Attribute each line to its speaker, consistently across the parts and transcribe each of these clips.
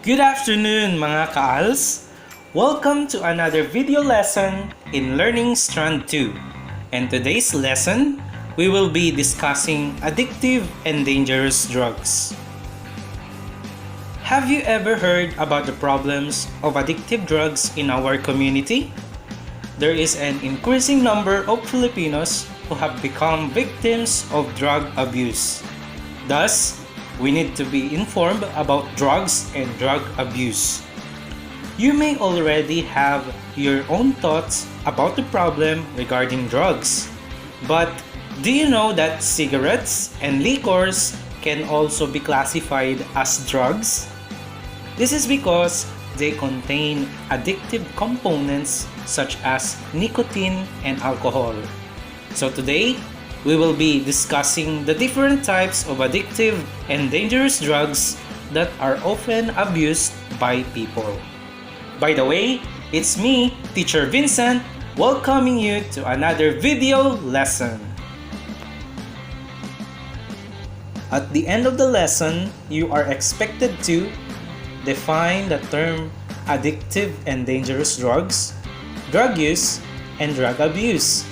Speaker 1: Good afternoon mga kaals! Welcome to another video lesson in Learning Strand 2. And today's lesson, we will be discussing addictive and dangerous drugs. Have you ever heard about the problems of addictive drugs in our community? There is an increasing number of Filipinos who have become victims of drug abuse. Thus, we need to be informed about drugs and drug abuse. You may already have your own thoughts about the problem regarding drugs. But do you know that cigarettes and liquors can also be classified as drugs? This is because they contain addictive components such as nicotine and alcohol. So today, we will be discussing the different types of addictive and dangerous drugs that are often abused by people. By the way, it's me, Teacher Vincent, welcoming you to another video lesson. At the end of the lesson, you are expected to define the term addictive and dangerous drugs, drug use, and drug abuse.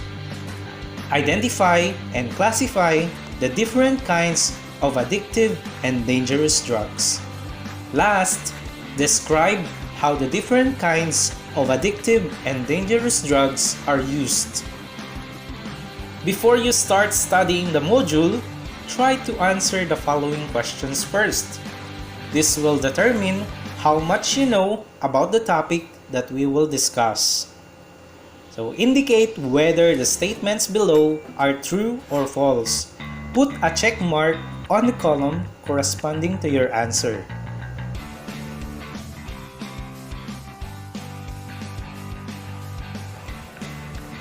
Speaker 1: Identify and classify the different kinds of addictive and dangerous drugs. Last, describe how the different kinds of addictive and dangerous drugs are used. Before you start studying the module, try to answer the following questions first. This will determine how much you know about the topic that we will discuss. So indicate whether the statements below are true or false. Put a check mark on the column corresponding to your answer.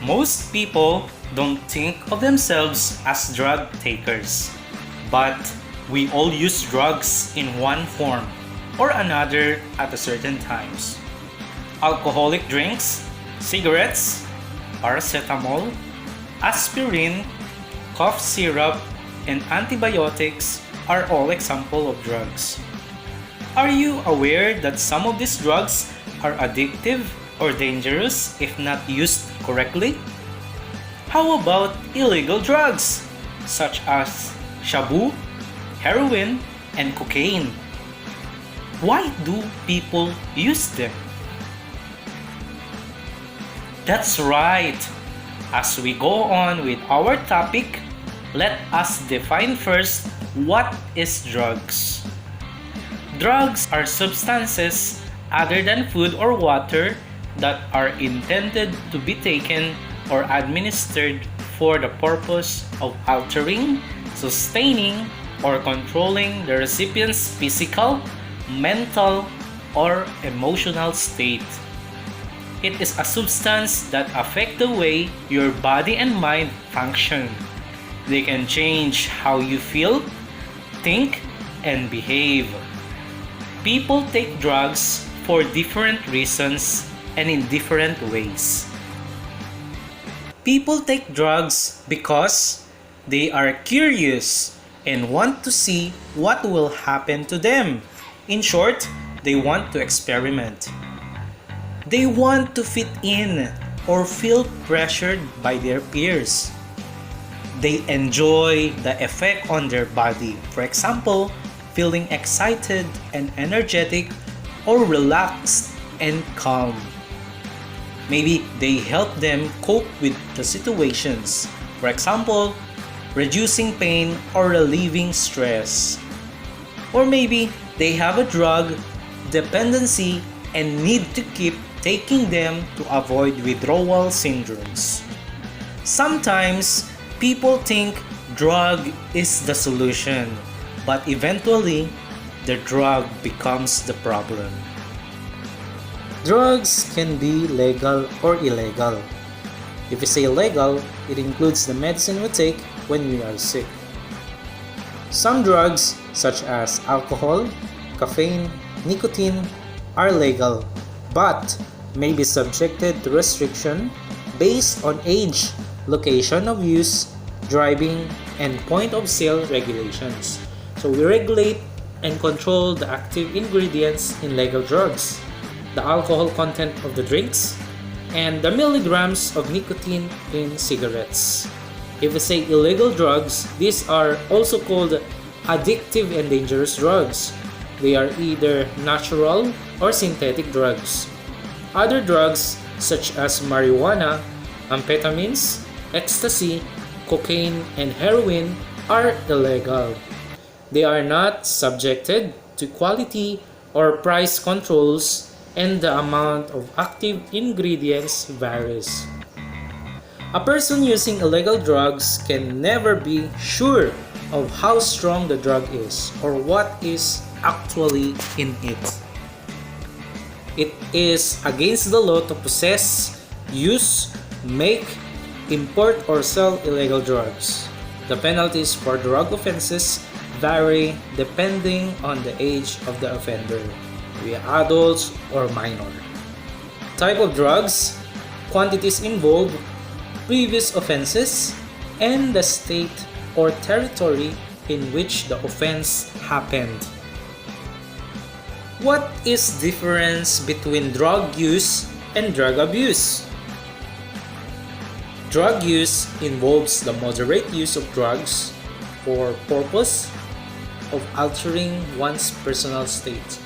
Speaker 1: Most people don't think of themselves as drug takers, but we all use drugs in one form or another at a certain times. Alcoholic drinks, cigarettes, paracetamol, aspirin, cough syrup, and antibiotics are all examples of drugs. Are you aware that some of these drugs are addictive or dangerous if not used correctly? How about illegal drugs such as shabu, heroin, and cocaine? Why do people use them? That's right! As we go on with our topic, let us define first what is drugs. Drugs are substances other than food or water that are intended to be taken or administered for the purpose of altering, sustaining, or controlling the recipient's physical, mental, or emotional state. It is a substance that affects the way your body and mind function. They can change how you feel, think, and behave. People take drugs for different reasons and in different ways. People take drugs because they are curious and want to see what will happen to them. In short, they want to experiment. They want to fit in or feel pressured by their peers. They enjoy the effect on their body. For example, feeling excited and energetic or relaxed and calm. Maybe they help them cope with the situations. For example, reducing pain or relieving stress. Or maybe they have a drug dependency and need to keep taking them to avoid withdrawal syndromes. Sometimes, people think drug is the solution, but eventually, the drug becomes the problem. Drugs can be legal or illegal. If we say legal, it includes the medicine we take when we are sick. Some drugs, such as alcohol, caffeine, nicotine, are legal, but may be subjected to restriction based on age, location of use, driving, and point of sale regulations. So we regulate and control the active ingredients in legal drugs, the alcohol content of the drinks, and the milligrams of nicotine in cigarettes. If we say illegal drugs, these are also called addictive and dangerous drugs. They are either natural or synthetic drugs. Other drugs such as marijuana, amphetamines, ecstasy, cocaine, and heroin are illegal. They are not subjected to quality or price controls, and the amount of active ingredients varies. A person using illegal drugs can never be sure of how strong the drug is or what is actually in it. It is against the law to possess, use, make, import, or sell illegal drugs. The penalties for drug offenses vary depending on the age of the offender, be it adults or minor. Type of drugs, quantities involved, previous offenses, and the state or territory in which the offense happened. What is the difference between drug use and drug abuse? Drug use involves the moderate use of drugs for purpose of altering one's personal state.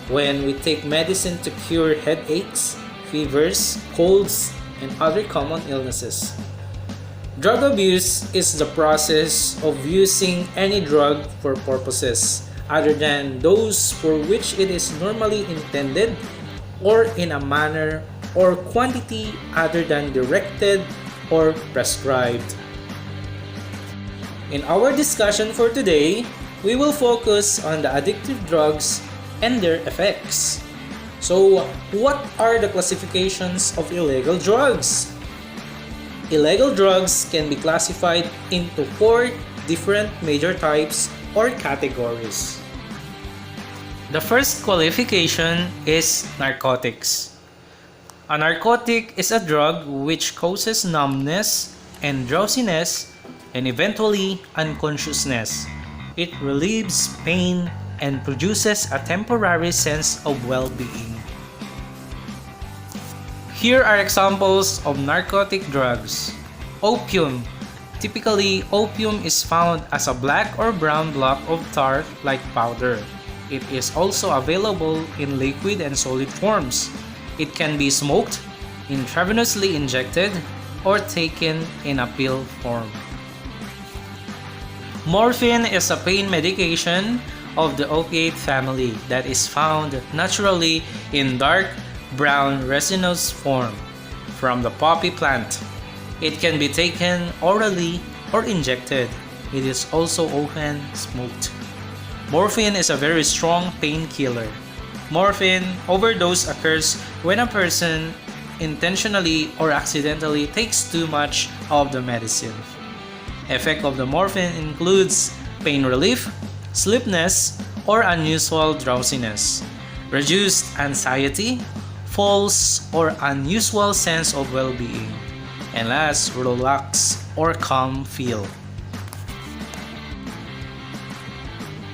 Speaker 1: When we take medicine to cure headaches, fevers, colds, and other common illnesses. Drug abuse is the process of using any drug for purposes other than those for which it is normally intended, or in a manner or quantity other than directed or prescribed. In our discussion for today, we will focus on the addictive drugs and their effects. So, what are the classifications of illegal drugs? Illegal drugs can be classified into 4 different major types or categories. The first qualification is narcotics. A narcotic is a drug which causes numbness and drowsiness and eventually unconsciousness. It relieves pain and produces a temporary sense of well-being. Here are examples of narcotic drugs. Opium. Typically, opium is found as a black or brown block of tar like powder. It is also available in liquid and solid forms. It can be smoked, intravenously injected, or taken in a pill form. Morphine is a pain medication of the opiate family that is found naturally in dark brown resinous form from the poppy plant. It can be taken orally or injected. It is also often smoked. Morphine is a very strong painkiller. Morphine overdose occurs when a person intentionally or accidentally takes too much of the medicine. Effect of the morphine includes pain relief, sleepiness, or unusual drowsiness, reduced anxiety, false or unusual sense of well-being, and last, relaxed or calm feel.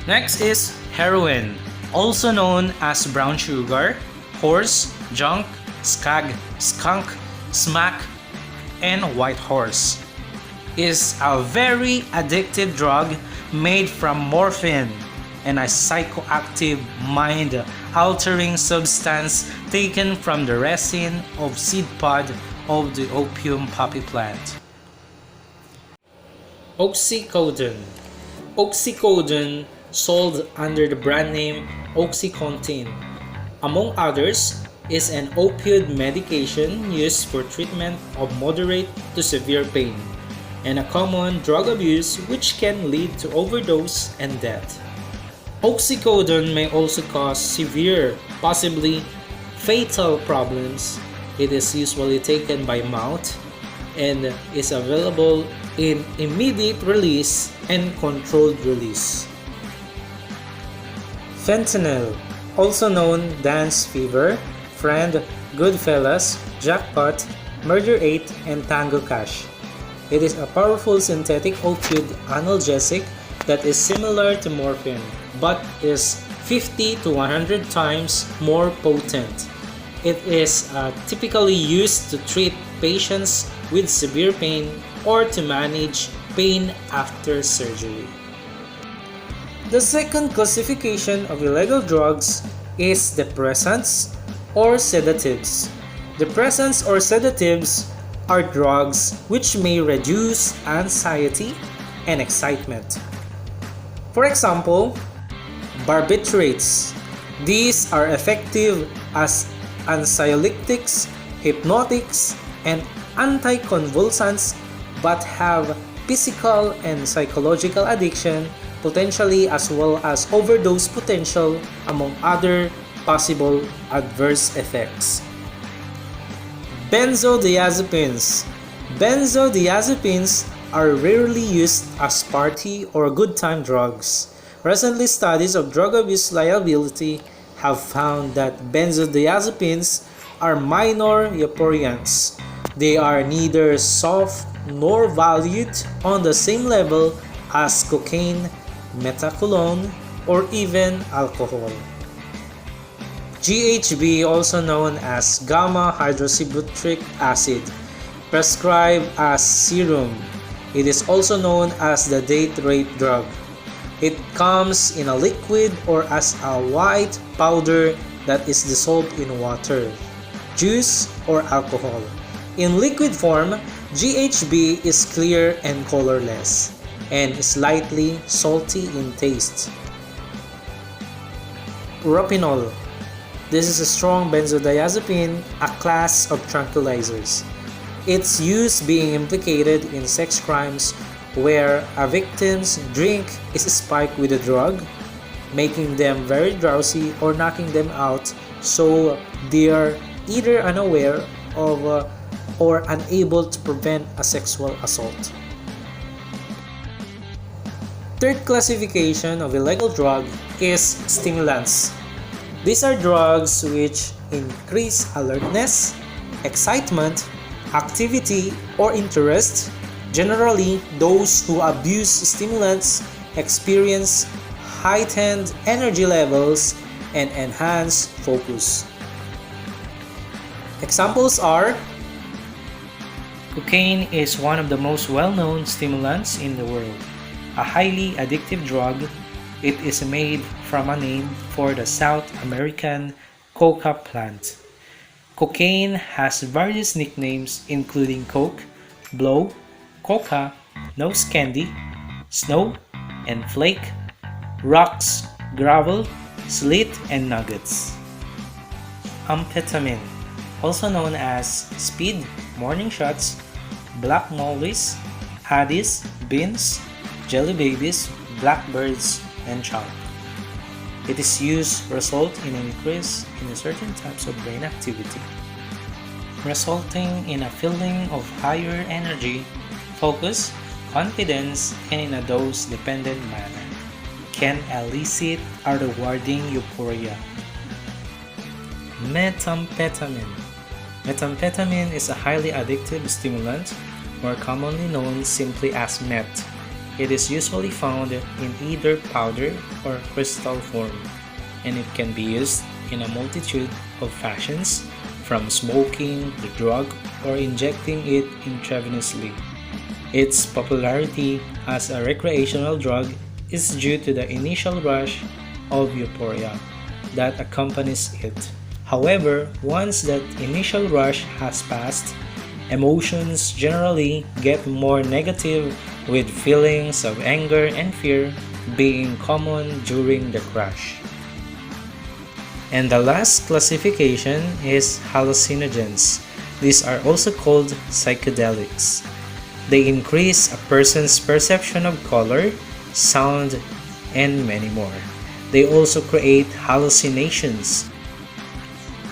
Speaker 1: Next is heroin, also known as brown sugar, horse, junk, skag, skunk, smack, and white horse. Is a very addictive drug made from morphine and a psychoactive mind-altering substance taken from the resin of seed pod of the opium poppy plant. Oxycodone. Oxycodone, sold under the brand name OxyContin, among others, is an opioid medication used for treatment of moderate to severe pain and a common drug abuse which can lead to overdose and death. Oxycodone may also cause severe, possibly fatal problems. It is usually taken by mouth and is available in immediate release and controlled release. Fentanyl, also known dance fever, friend, Goodfellas, jackpot, murder 8, and tango cash. It is a powerful synthetic opioid analgesic that is similar to morphine, but is 50 to 100 times more potent. It is typically used to treat patients with severe pain or to manage pain after surgery. The second classification of illegal drugs is depressants or sedatives. Depressants or sedatives are drugs which may reduce anxiety and excitement. For example, barbiturates. These are effective as anxiolytics, hypnotics, and anticonvulsants but have physical and psychological addiction potentially as well as overdose potential among other possible adverse effects. Benzodiazepines. Benzodiazepines are rarely used as party or good time drugs. Recently, studies of drug abuse liability have found that benzodiazepines are minor euphoriants. They are neither soft nor valued on the same level as cocaine, methadone, or even alcohol. GHB, also known as gamma hydroxybutyric acid, prescribed as serum. It is also known as the date rape drug. It comes in a liquid or as a white powder that is dissolved in water, juice, or alcohol. In liquid form, GHB is clear and colorless and slightly salty in taste. Propanol. This is a strong benzodiazepine, a class of tranquilizers. Its use being implicated in sex crimes where a victim's drink is spiked with a drug, making them very drowsy or knocking them out so they are either unaware of or unable to prevent a sexual assault. Third classification of illegal drug is stimulants. These are drugs which increase alertness, excitement, activity, or interest. Generally, those who abuse stimulants experience heightened energy levels and enhanced focus. Examples are: cocaine is one of the most well-known stimulants in the world. A highly addictive drug, it is made from a name for the South American coca plant. Cocaine has various nicknames including coke, blow, coca, nose candy, snow and flake, rocks, gravel, slit, and nuggets. Amphetamine, also known as speed, morning shots, black mollies, haddies, beans, jelly babies, blackbirds, and chalk. Its use results in an increase in certain types of brain activity, resulting in a feeling of higher energy, focus, confidence, and in a dose-dependent manner, can elicit a rewarding euphoria. Methamphetamine. Methamphetamine is a highly addictive stimulant, more commonly known simply as meth. It is usually found in either powder or crystal form, and it can be used in a multitude of fashions, from smoking the drug or injecting it intravenously. Its popularity as a recreational drug is due to the initial rush of euphoria that accompanies it. However, once that initial rush has passed, emotions generally get more negative, with feelings of anger and fear being common during the crash. And the last classification is hallucinogens. These are also called psychedelics. They increase a person's perception of color, sound, and many more. They also create hallucinations.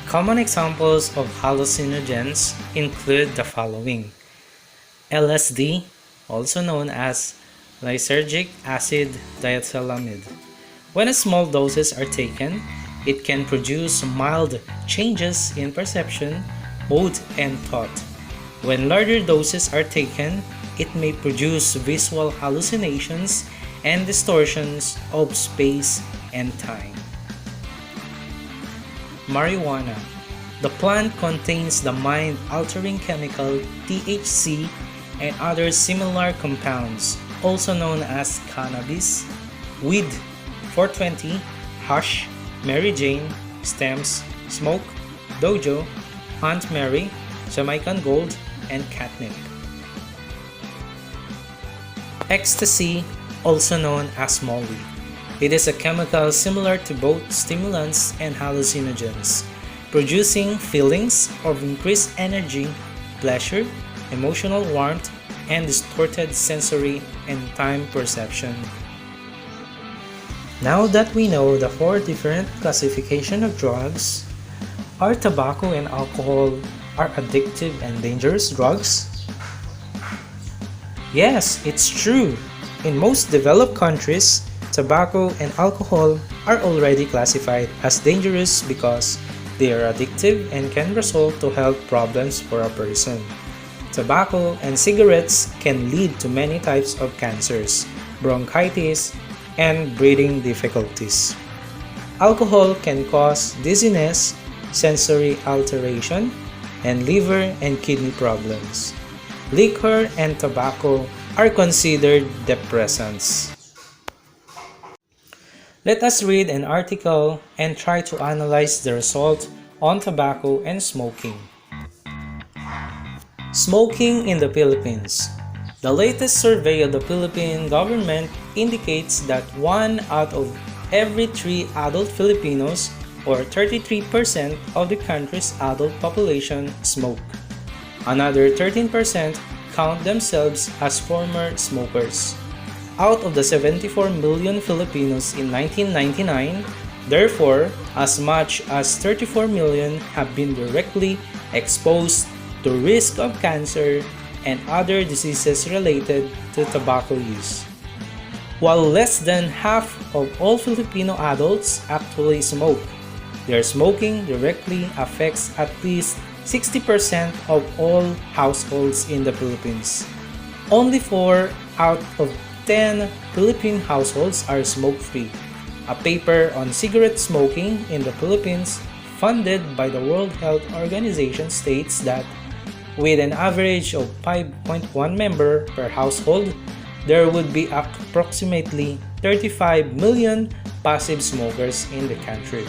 Speaker 1: Common examples of hallucinogens include the following: LSD, also known as lysergic acid diethylamide. When small doses are taken, it can produce mild changes in perception, mood, and thought. When larger doses are taken, it may produce visual hallucinations and distortions of space and time. Marijuana. The plant contains the mind-altering chemical THC and other similar compounds, also known as cannabis, weed, 420, hash, Mary Jane, stems, smoke, dojo, Aunt Mary, Jamaican gold, and catnip. Ecstasy, also known as Molly. It is a chemical similar to both stimulants and hallucinogens, producing feelings of increased energy, pleasure, emotional warmth, and distorted sensory and time perception. Now that we know the 4 different classifications of drugs, are tobacco and alcohol are addictive and dangerous drugs? Yes, it's true. In most developed countries, tobacco and alcohol are already classified as dangerous because they are addictive and can result to health problems for a person. Tobacco and cigarettes can lead to many types of cancers, bronchitis, and breathing difficulties. Alcohol can cause dizziness, sensory alteration, and liver and kidney problems. Liquor and tobacco are considered depressants. Let us read an article and try to analyze the result on tobacco and smoking. Smoking in the Philippines. The latest survey of the Philippine government indicates that 1 out of every 3 adult Filipinos, or 33% of the country's adult population, smoke. Another 13% count themselves as former smokers. Out of the 74 million Filipinos in 1999, therefore, as much as 34 million have been directly exposed to risk of cancer and other diseases related to tobacco use. While less than half of all Filipino adults actually smoke, their smoking directly affects at least 60% of all households in the Philippines. Only 4 out of 10 Philippine households are smoke-free. A paper on cigarette smoking in the Philippines, funded by the World Health Organization, states that with an average of 5.1 members per household, there would be approximately 35 million passive smokers in the country.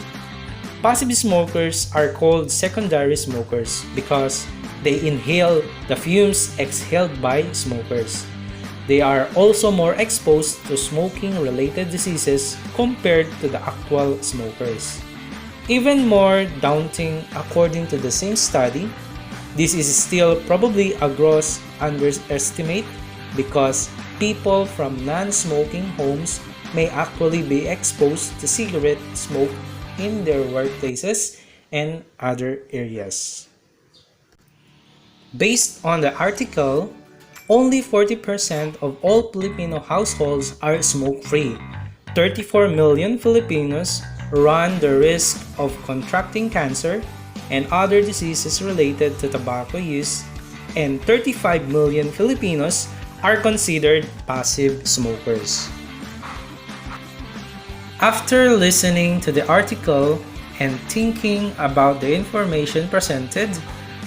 Speaker 1: Passive smokers are called secondary smokers because they inhale the fumes exhaled by smokers. They are also more exposed to smoking-related diseases compared to the actual smokers. Even more daunting, according to the same study, this is still probably a gross underestimate because people from non-smoking homes may actually be exposed to cigarette smoke in their workplaces and other areas. Based on the article, only 40% of all Filipino households are smoke-free. 34 million Filipinos run the risk of contracting cancer and other diseases related to tobacco use, and 35 million Filipinos are considered passive smokers. After listening to the article and thinking about the information presented,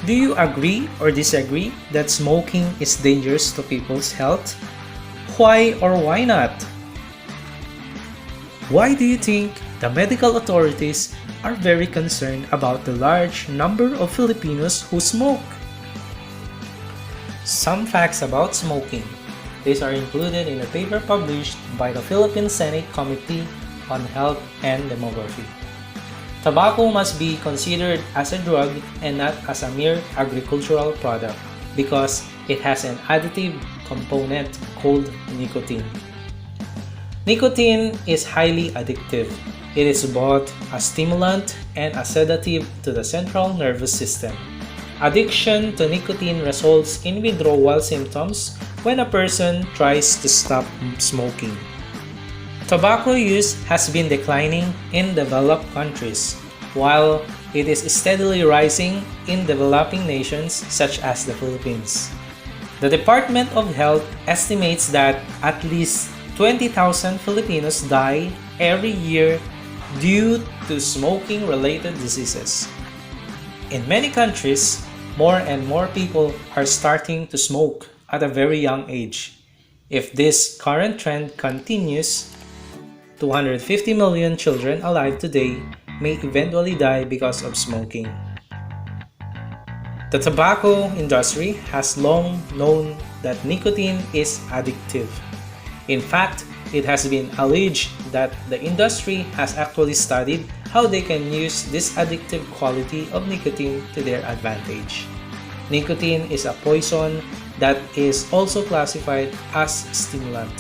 Speaker 1: do you agree or disagree that smoking is dangerous to people's health? Why or why not? Why do you think the medical authorities are very concerned about the large number of Filipinos who smoke? Some facts about smoking. These are included in a paper published by the Philippine Senate Committee on Health and Demography. Tobacco must be considered as a drug and not as a mere agricultural product because it has an additive component called nicotine. Nicotine is highly addictive. It is both a stimulant and a sedative to the central nervous system. Addiction to nicotine results in withdrawal symptoms when a person tries to stop smoking. Tobacco use has been declining in developed countries, while it is steadily rising in developing nations such as the Philippines. The Department of Health estimates that at least 20,000 Filipinos die every year due to smoking-related diseases. In many countries, more and more people are starting to smoke at a very young age. If this current trend continues, 250 million children alive today may eventually die because of smoking. The tobacco industry has long known that nicotine is addictive. In fact, it has been alleged that the industry has actually studied how they can use this addictive quality of nicotine to their advantage. Nicotine is a poison that is also classified as stimulant.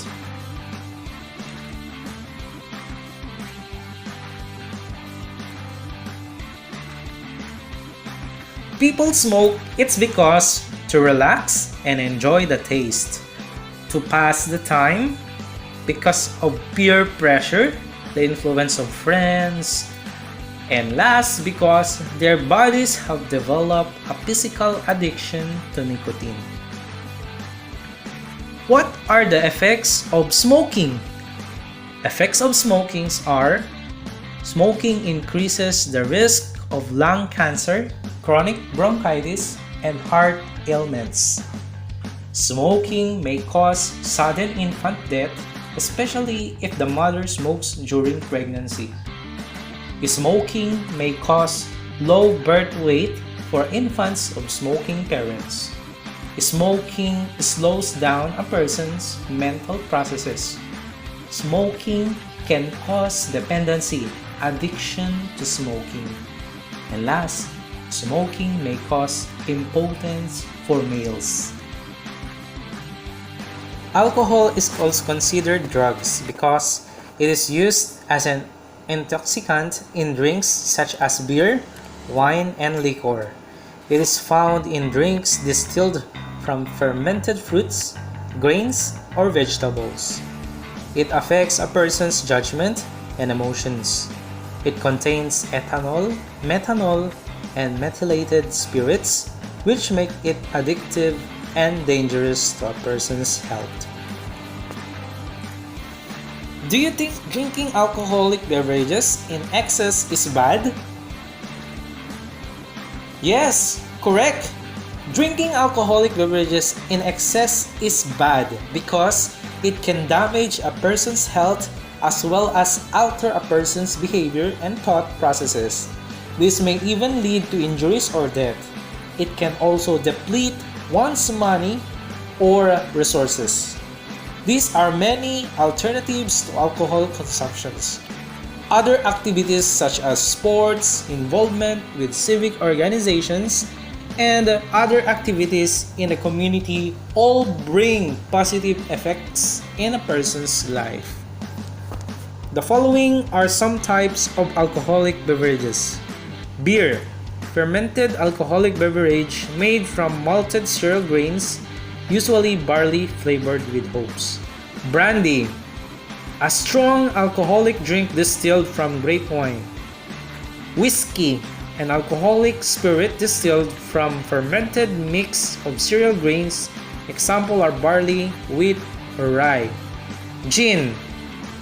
Speaker 1: People smoke, it's because to relax and enjoy the taste, to pass the time, because of peer pressure, the influence of friends, and last, because their bodies have developed a physical addiction to nicotine. What are the effects of smoking? Effects of smoking are: smoking increases the risk of lung cancer, chronic bronchitis, and heart ailments. Smoking may cause sudden infant death, especially if the mother smokes during pregnancy. Smoking may cause low birth weight for infants of smoking parents. Smoking slows down a person's mental processes. Smoking can cause dependency, addiction to smoking. And last, smoking may cause impotence for males. Alcohol is also considered drugs because it is used as an intoxicant in drinks such as beer, wine, and liquor. It is found in drinks distilled from fermented fruits, grains, or vegetables. It affects a person's judgment and emotions. It contains ethanol, methanol, and methylated spirits, which make it addictive and dangerous to a person's health. Do you think drinking alcoholic beverages in excess is bad? Yes, correct! Drinking alcoholic beverages in excess is bad because it can damage a person's health as well as alter a person's behavior and thought processes. This may even lead to injuries or death. It can also deplete one's money or resources. These are many alternatives to alcohol consumptions. Other activities such as sports, involvement with civic organizations, and other activities in the community all bring positive effects in a person's life. The following are some types of alcoholic beverages. Beer, fermented alcoholic beverage made from malted cereal grains, usually barley flavored with hops. Brandy, a strong alcoholic drink distilled from grape wine. Whiskey, an alcoholic spirit distilled from fermented mix of cereal grains. Example are barley, wheat, or rye. Gin,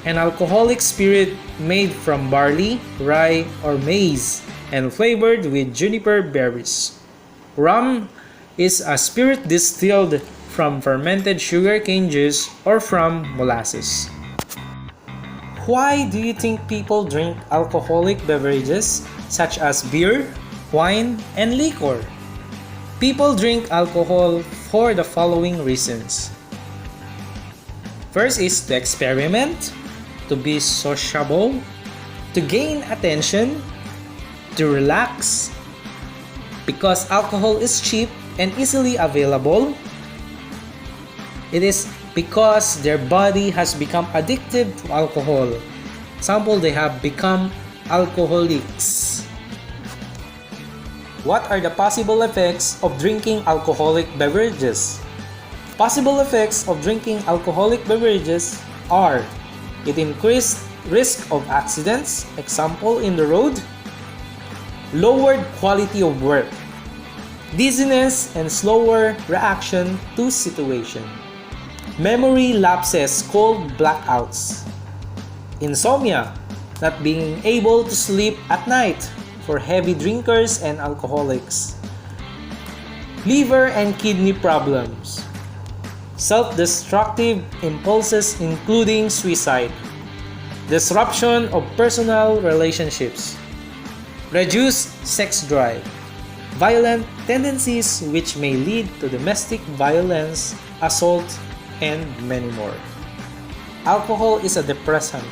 Speaker 1: an alcoholic spirit made from barley, rye, or maize, and flavored with juniper berries. Rum is a spirit distilled from fermented sugarcane juice or from molasses. Why do you think people drink alcoholic beverages such as beer, wine, and liquor? People drink alcohol for the following reasons. First is to experiment, to be sociable, to gain attention, to relax, because alcohol is cheap and easily available. It is because their body has become addicted to alcohol. Example, they have become alcoholics. What are the possible effects of drinking alcoholic beverages? Possible effects of drinking alcoholic beverages are: it increased risk of accidents, example in the road, lowered quality of work, dizziness, and slower reaction to situation. memory lapses called blackouts, insomnia, not being able to sleep at night for heavy drinkers and alcoholics, liver and kidney problems, self-destructive impulses including suicide, disruption of personal relationships, reduced sex drive, violent tendencies which may lead to domestic violence, assault, and many more. Alcohol is a depressant.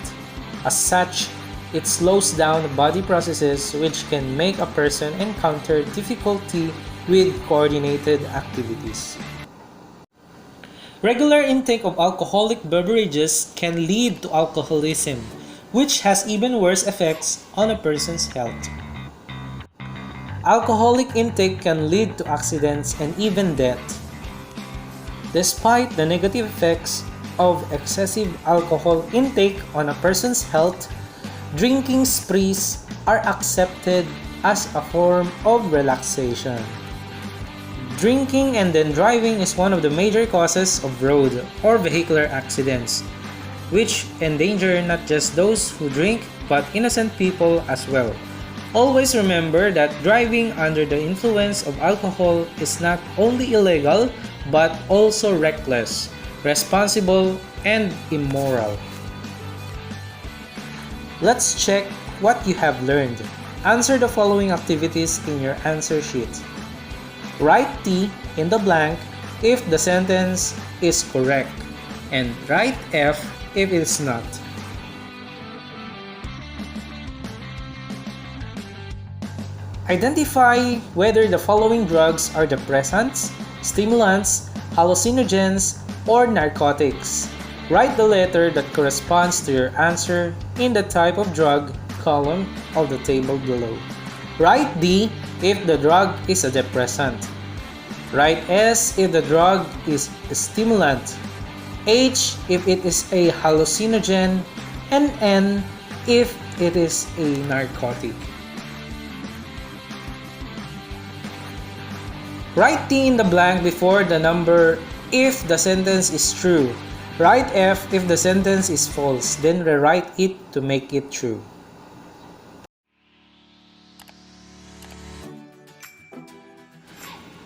Speaker 1: As such, it slows down body processes which can make a person encounter difficulty with coordinated activities. Regular intake of alcoholic beverages can lead to alcoholism, which has even worse effects on a person's health. Alcoholic intake can lead to accidents and even death. Despite the negative effects of excessive alcohol intake on a person's health, drinking sprees are accepted as a form of relaxation. Drinking and then driving is one of the major causes of road or vehicular accidents, which endanger not just those who drink but innocent people as well. Always remember that driving under the influence of alcohol is not only illegal but also reckless, responsible, and immoral. Let's check what you have learned. Answer the following activities in your answer sheet. Write T in the blank if the sentence is correct, and write F if it is not. Identify whether the following drugs are depressants, stimulants, hallucinogens, or narcotics. Write the letter that corresponds to your answer in the type of drug column of the table below. Write D if the drug is a depressant. Write S if the drug is a stimulant. H if it is a hallucinogen, and N if it is a narcotic. Write T in the blank before the number if the sentence is true. Write F if the sentence is false, then rewrite it to make it true.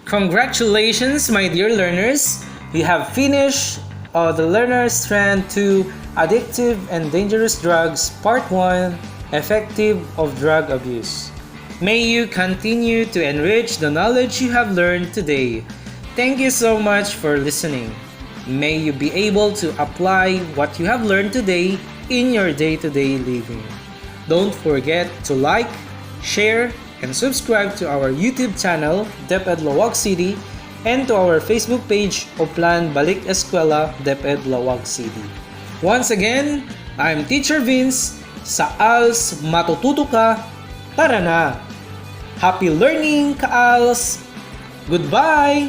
Speaker 1: Congratulations, my dear learners! You have finished the Learner Strand 2 Addictive and Dangerous Drugs Part 1 Effective of Drug Abuse. May you continue to enrich the knowledge you have learned today. Thank you so much for listening. May you be able to apply what you have learned today in your day-to-day living. Don't forget to like, share, and subscribe to our YouTube channel, DepEd Lawag City, and to our Facebook page, Oplan Balik Eskwela, DepEd Lawag City. Once again, I'm Teacher Vince. Sa ALS matututo ka, tara na! Happy learning, ka-ALS! Goodbye!